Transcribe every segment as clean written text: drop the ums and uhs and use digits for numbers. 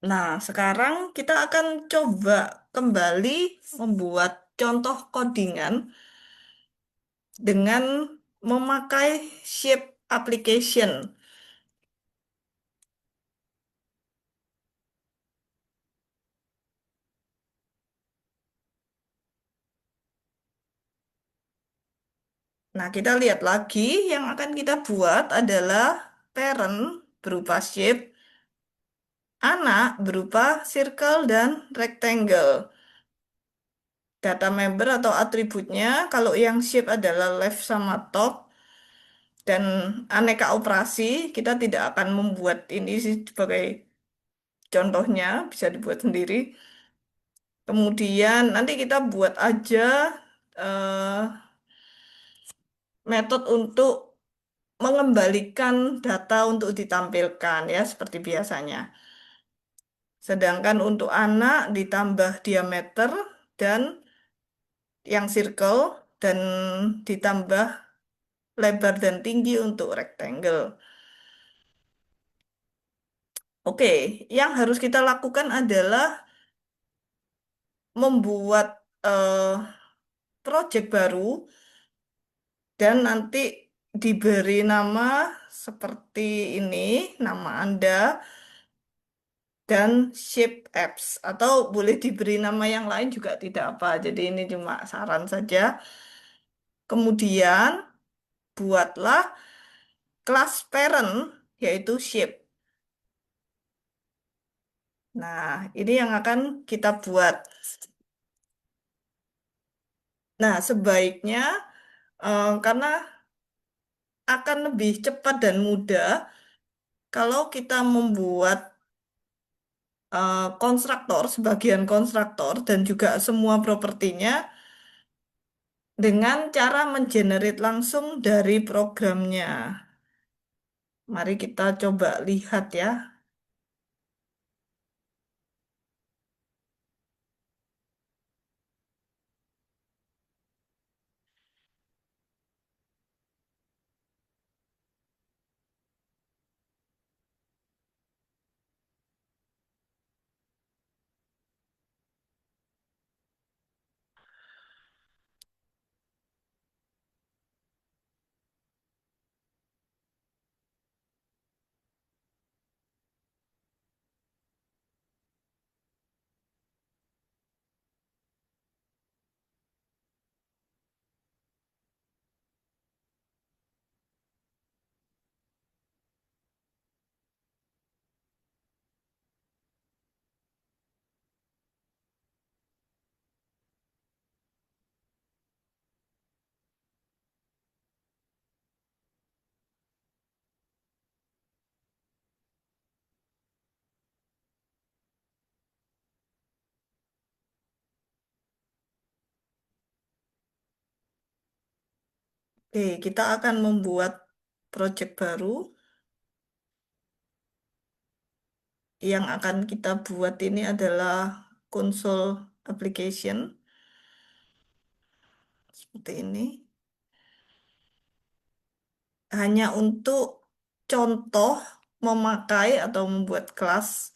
Nah, sekarang kita akan coba kembali membuat contoh codingan dengan memakai shape application. Nah, kita lihat lagi yang akan kita buat adalah parent berupa shape, anak berupa circle dan rectangle. Data member atau atributnya, kalau yang shape adalah left sama top, dan aneka operasi, kita tidak akan membuat ini sih sebagai contohnya, bisa dibuat sendiri. Kemudian nanti kita buat aja eh, metode untuk mengembalikan data untuk ditampilkan ya seperti biasanya. Sedangkan untuk anak ditambah diameter dan yang circle dan ditambah lebar dan tinggi untuk rectangle. Oke, yang harus kita lakukan adalah membuat eh, project baru dan nanti diberi nama seperti ini, nama Anda, dan shape apps. Atau boleh diberi nama yang lain juga tidak apa. Jadi ini cuma saran saja. Kemudian buatlah kelas parent, yaitu shape. Nah, ini yang akan kita buat. Nah, sebaiknya karena akan lebih cepat dan mudah kalau kita membuat konstruktor, sebagian konstruktor, dan juga semua propertinya dengan cara mengenerate langsung dari programnya. Mari kita coba lihat ya. Oke, kita akan membuat project baru yang akan kita buat ini adalah console application seperti ini. Hanya untuk contoh memakai atau membuat kelas,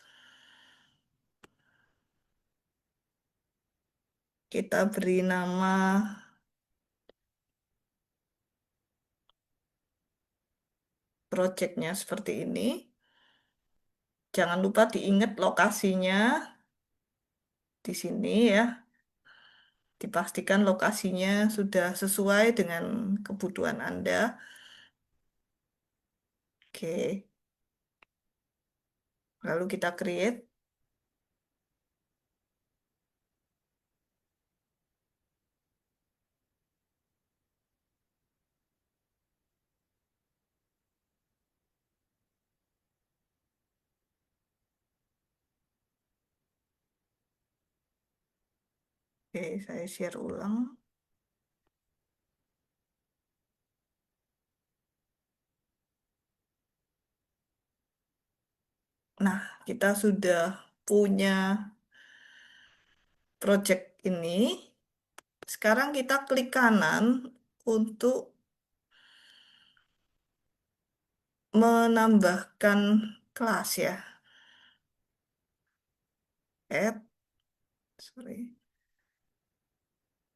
kita beri nama projectnya seperti ini. Jangan lupa diingat lokasinya di sini ya. Dipastikan lokasinya sudah sesuai dengan kebutuhan Anda. Oke, lalu kita create. Oke, saya share ulang. Nah, kita sudah punya project ini. Sekarang kita klik kanan untuk menambahkan kelas ya. Add, sorry,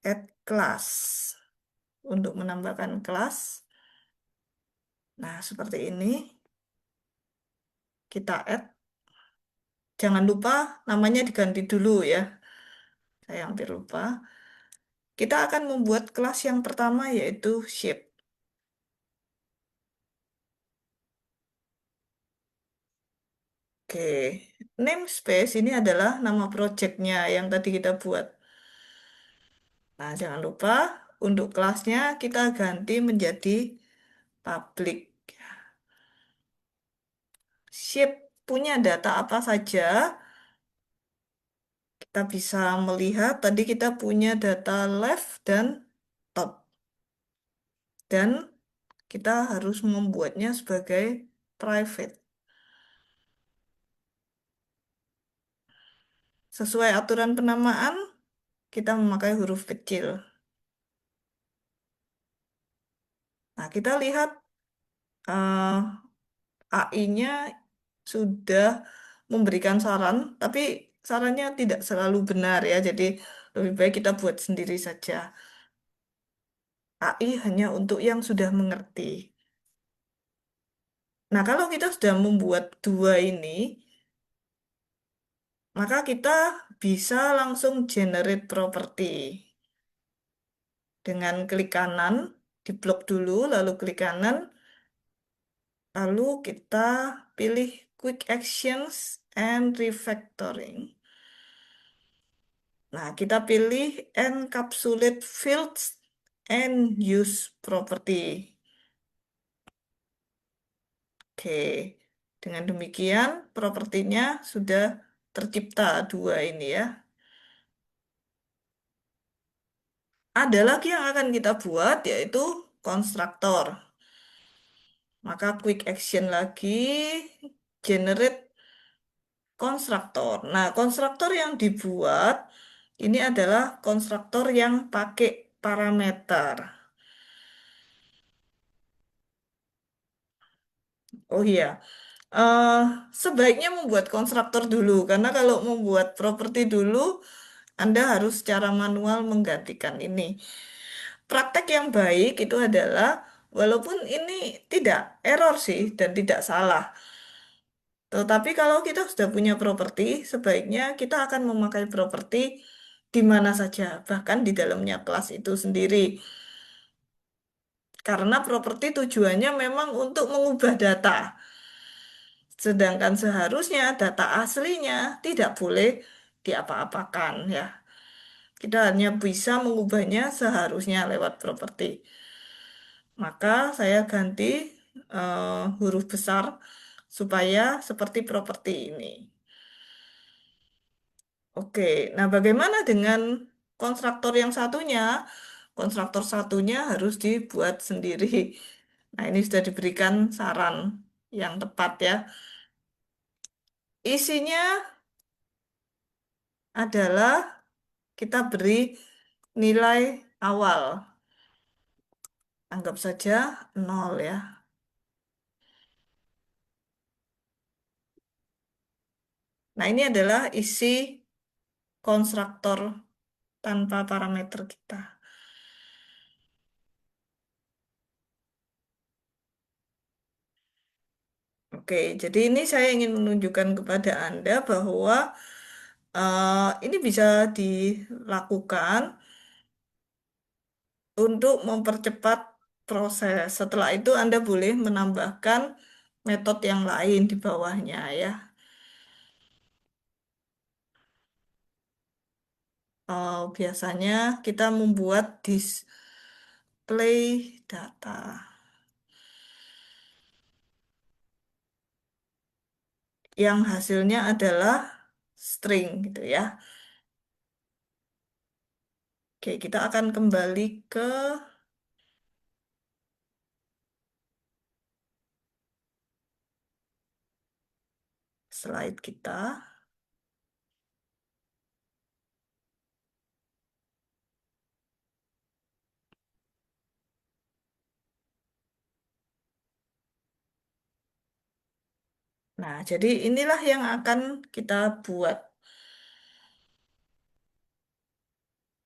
add class. Untuk menambahkan kelas. Nah, seperti ini. Kita add. Jangan lupa namanya diganti dulu ya. Saya hampir lupa. Kita akan membuat kelas yang pertama yaitu shape. Oke, namespace ini adalah nama projectnya yang tadi kita buat. Nah, jangan lupa untuk kelasnya kita ganti menjadi public. Shape punya data apa saja? Kita bisa melihat tadi kita punya data left dan top. Dan kita harus membuatnya sebagai private. Sesuai aturan penamaan, kita memakai huruf kecil. Nah, kita lihat AI-nya sudah memberikan saran, tapi sarannya tidak selalu benar ya. Jadi lebih baik kita buat sendiri saja. AI hanya untuk yang sudah mengerti. Nah, kalau kita sudah membuat dua ini, maka kita bisa langsung generate property. Dengan klik kanan, di blok dulu, lalu klik kanan, lalu kita pilih Quick Actions and Refactoring. Nah, kita pilih Encapsulate Fields and Use Property. Oke, dengan demikian propertinya sudah tercipta dua ini ya. Ada lagi yang akan kita buat yaitu konstruktor. Maka quick action lagi, generate konstruktor. Nah, konstruktor yang dibuat ini adalah konstruktor yang pakai parameter. Oh iya, eh, sebaiknya membuat konstruktor dulu, karena kalau membuat properti dulu, Anda harus secara manual menggantikan ini. Praktek yang baik itu adalah, walaupun ini tidak error sih dan tidak salah, tetapi kalau kita sudah punya properti, sebaiknya kita akan memakai properti di mana saja, bahkan di dalamnya kelas itu sendiri. Karena properti tujuannya memang untuk mengubah data. Sedangkan seharusnya data aslinya tidak boleh diapa-apakan ya. Kita hanya bisa mengubahnya seharusnya lewat properti. Maka saya ganti huruf besar supaya seperti properti ini. Oke, nah bagaimana dengan konstruktor yang satunya? Konstruktor satunya harus dibuat sendiri. Nah, ini sudah diberikan saran yang tepat ya. Isinya adalah kita beri nilai awal. Anggap saja nol ya. Nah, ini adalah isi konstruktor tanpa parameter kita. Oke, jadi ini saya ingin menunjukkan kepada Anda bahwa ini bisa dilakukan untuk mempercepat proses. Setelah itu Anda boleh menambahkan metode yang lain di bawahnya ya. Biasanya kita membuat display data yang hasilnya adalah string gitu ya. Oke, kita akan kembali ke slide kita. Nah, jadi inilah yang akan kita buat.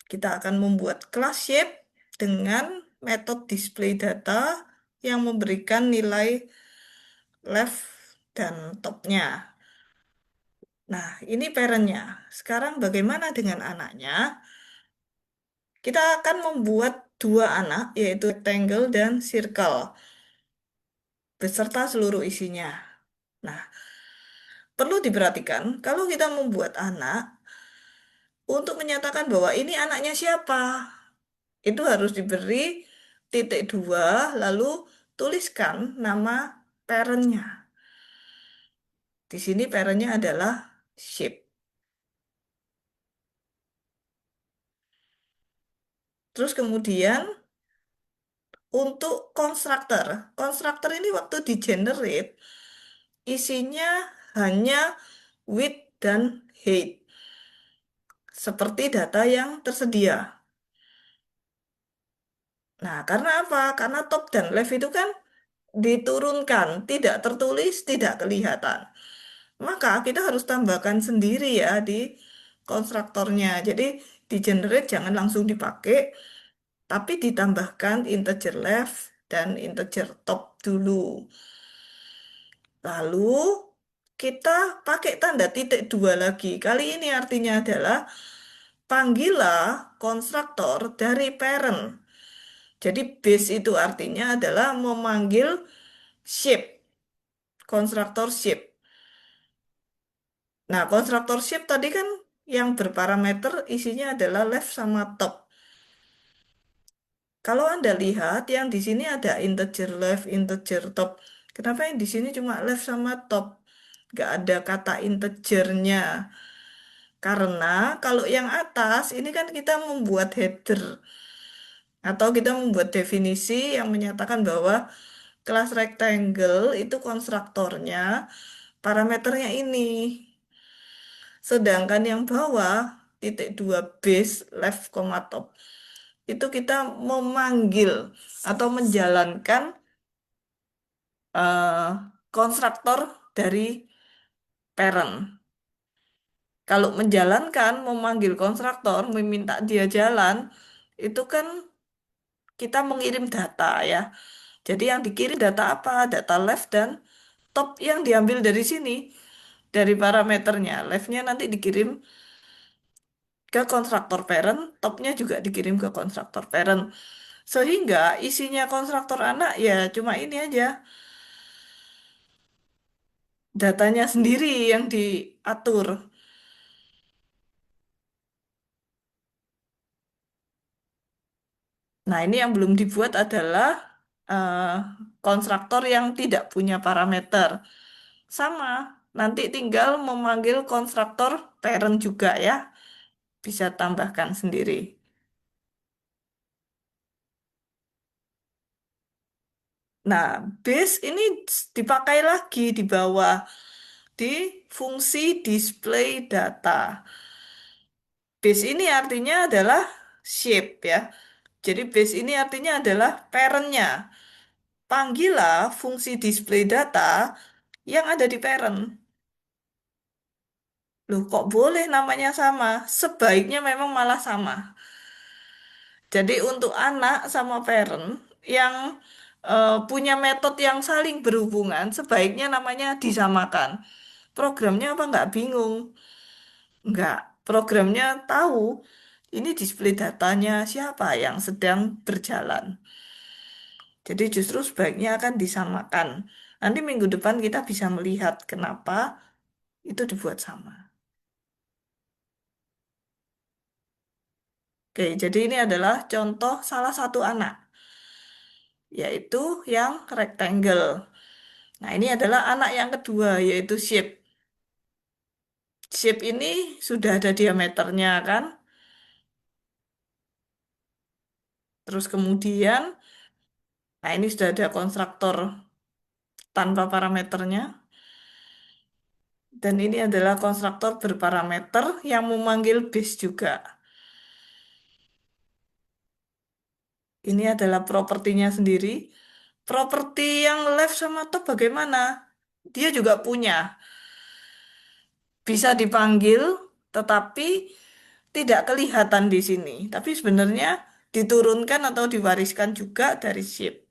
Kita akan membuat class shape dengan metode display data yang memberikan nilai left dan topnya. Nah, ini parentnya. Sekarang bagaimana dengan anaknya? Kita akan membuat dua anak, yaitu rectangle dan circle, beserta seluruh isinya. Nah, perlu diperhatikan, kalau kita membuat anak, untuk menyatakan bahwa ini anaknya siapa, itu harus diberi titik dua, lalu tuliskan nama parentnya. Di sini parentnya adalah shape. Terus kemudian untuk konstruktor, konstruktor ini waktu di generate, isinya hanya width dan height, seperti data yang tersedia. Nah, karena apa? Karena top dan left itu kan diturunkan, tidak tertulis, tidak kelihatan. Maka kita harus tambahkan sendiri ya di konstruktornya. Jadi di generate jangan langsung dipakai, tapi ditambahkan integer left dan integer top dulu. Lalu kita pakai tanda titik dua lagi. Kali ini artinya adalah panggillah konstruktor dari parent. Jadi base itu artinya adalah memanggil shape, konstruktor shape. Nah, konstruktor shape tadi kan yang berparameter isinya adalah left sama top. Kalau Anda lihat yang di sini ada integer left, integer top. Kenapa yang di sini cuma left sama top? Nggak ada kata integernya. Karena kalau yang atas ini kan kita membuat header atau kita membuat definisi yang menyatakan bahwa kelas rectangle itu konstruktornya parameternya ini. Sedangkan yang bawah titik dua base left, top itu kita memanggil atau menjalankan eh, konstruktor dari parent. Kalau menjalankan, memanggil konstruktor, meminta dia jalan, itu kan kita mengirim data ya. Jadi yang dikirim data apa? Data left dan top yang diambil dari sini, dari parameternya. Left-nya nanti dikirim ke konstruktor parent, topnya juga dikirim ke konstruktor parent. Sehingga isinya konstruktor anak ya cuma ini aja, datanya sendiri yang diatur. Nah, ini yang belum dibuat adalah eh, konstruktor yang tidak punya parameter. Sama, nanti tinggal memanggil konstruktor parent juga ya. Bisa tambahkan sendiri. Nah, base ini dipakai lagi di bawah di fungsi display data. Base ini artinya adalah shape ya. Jadi base ini artinya adalah parentnya. Panggillah fungsi display data yang ada di parent. Loh, kok boleh namanya sama? Sebaiknya memang malah sama. Jadi untuk anak sama parent yang punya metode yang saling berhubungan, sebaiknya namanya disamakan. Programnya apa nggak bingung? Nggak. Programnya tahu ini display datanya siapa yang sedang berjalan. Jadi justru sebaiknya akan disamakan. Nanti minggu depan kita bisa melihat kenapa itu dibuat sama. Oke, jadi ini adalah contoh salah satu anak, yaitu yang rectangle. Nah, ini adalah anak yang kedua, yaitu shape. Shape ini sudah ada diameternya, kan? Terus kemudian, nah ini sudah ada konstruktor tanpa parameternya. Dan ini adalah konstruktor berparameter yang memanggil base juga. Ini adalah propertinya sendiri. Properti yang left sama top bagaimana? Dia juga punya. Bisa dipanggil, tetapi tidak kelihatan di sini, tapi sebenarnya diturunkan atau diwariskan juga dari chip.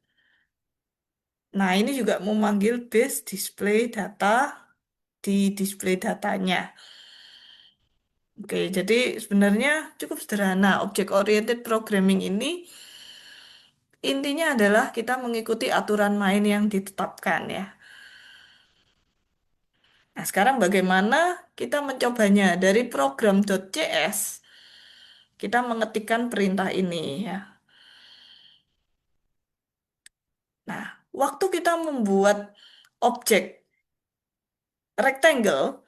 Nah, ini juga memanggil base display data di display datanya. Oke, jadi sebenarnya cukup sederhana. Object oriented programming ini intinya adalah kita mengikuti aturan main yang ditetapkan ya. Nah, sekarang bagaimana kita mencobanya dari program.cs? Kita mengetikkan perintah ini ya. Nah, waktu kita membuat objek rectangle,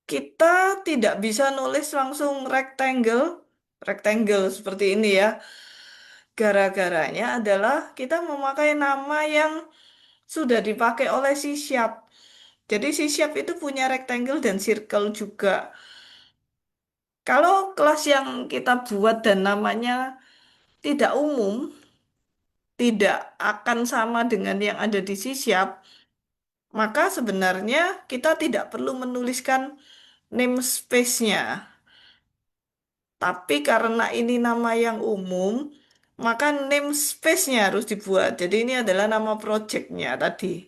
kita tidak bisa nulis langsung rectangle, rectangle seperti ini ya. Gara-garanya adalah kita memakai nama yang sudah dipakai oleh si Sharp. Jadi si Sharp itu punya rectangle dan circle juga. Kalau kelas yang kita buat dan namanya tidak umum, tidak akan sama dengan yang ada di C Sharp, maka sebenarnya kita tidak perlu menuliskan namespace-nya. Tapi karena ini nama yang umum, maka namespace-nya harus dibuat. Jadi ini adalah nama project-nya tadi.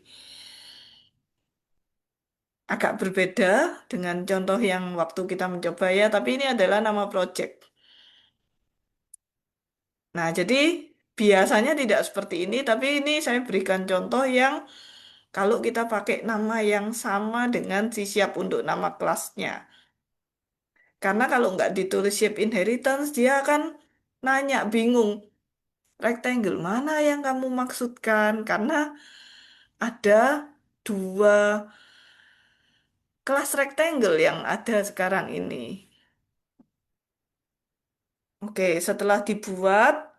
Agak berbeda dengan contoh yang waktu kita mencoba ya, tapi ini adalah nama project. Nah, jadi biasanya tidak seperti ini, tapi ini saya berikan contoh yang kalau kita pakai nama yang sama dengan si siap untuk nama kelasnya. Karena kalau nggak ditulis shape inheritance, dia akan nanya, bingung. Rectangle mana yang kamu maksudkan? Karena ada dua kelas rectangle yang ada sekarang ini. Oke, setelah dibuat,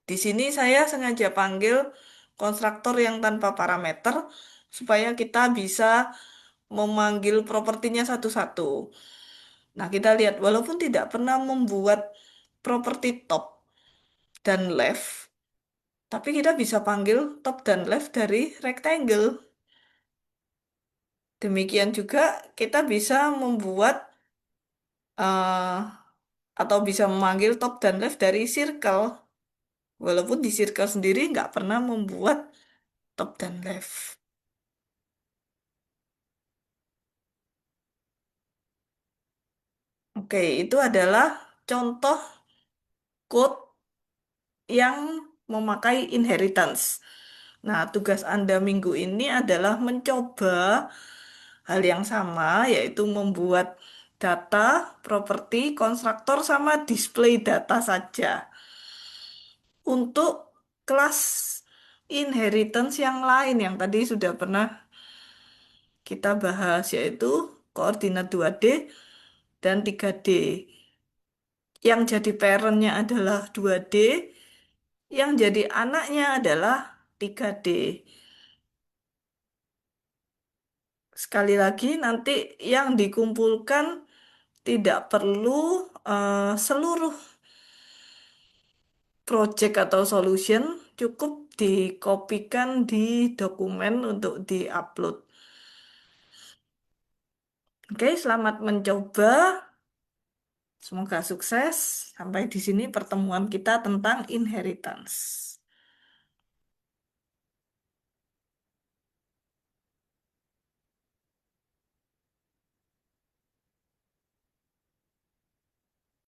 di sini saya sengaja panggil konstruktor yang tanpa parameter supaya kita bisa memanggil propertinya satu-satu. Nah, kita lihat walaupun tidak pernah membuat properti top dan left, tapi kita bisa panggil top dan left dari rectangle. Demikian juga kita bisa membuat eh, atau bisa memanggil top dan left dari circle. Walaupun di circle sendiri nggak pernah membuat top dan left. Oke, itu adalah contoh code yang memakai inheritance. Nah, tugas Anda minggu ini adalah mencoba hal yang sama, yaitu membuat data, properti, konstruktor, sama display data saja. Untuk kelas inheritance yang lain yang tadi sudah pernah kita bahas, yaitu koordinat 2D dan 3D. Yang jadi parentnya adalah 2D, yang jadi anaknya adalah 3D. Sekali lagi, nanti yang dikumpulkan tidak perlu seluruh project atau solution, cukup dikopikan di dokumen untuk diupload. Oke, selamat mencoba. Semoga sukses. Sampai di sini pertemuan kita tentang inheritance.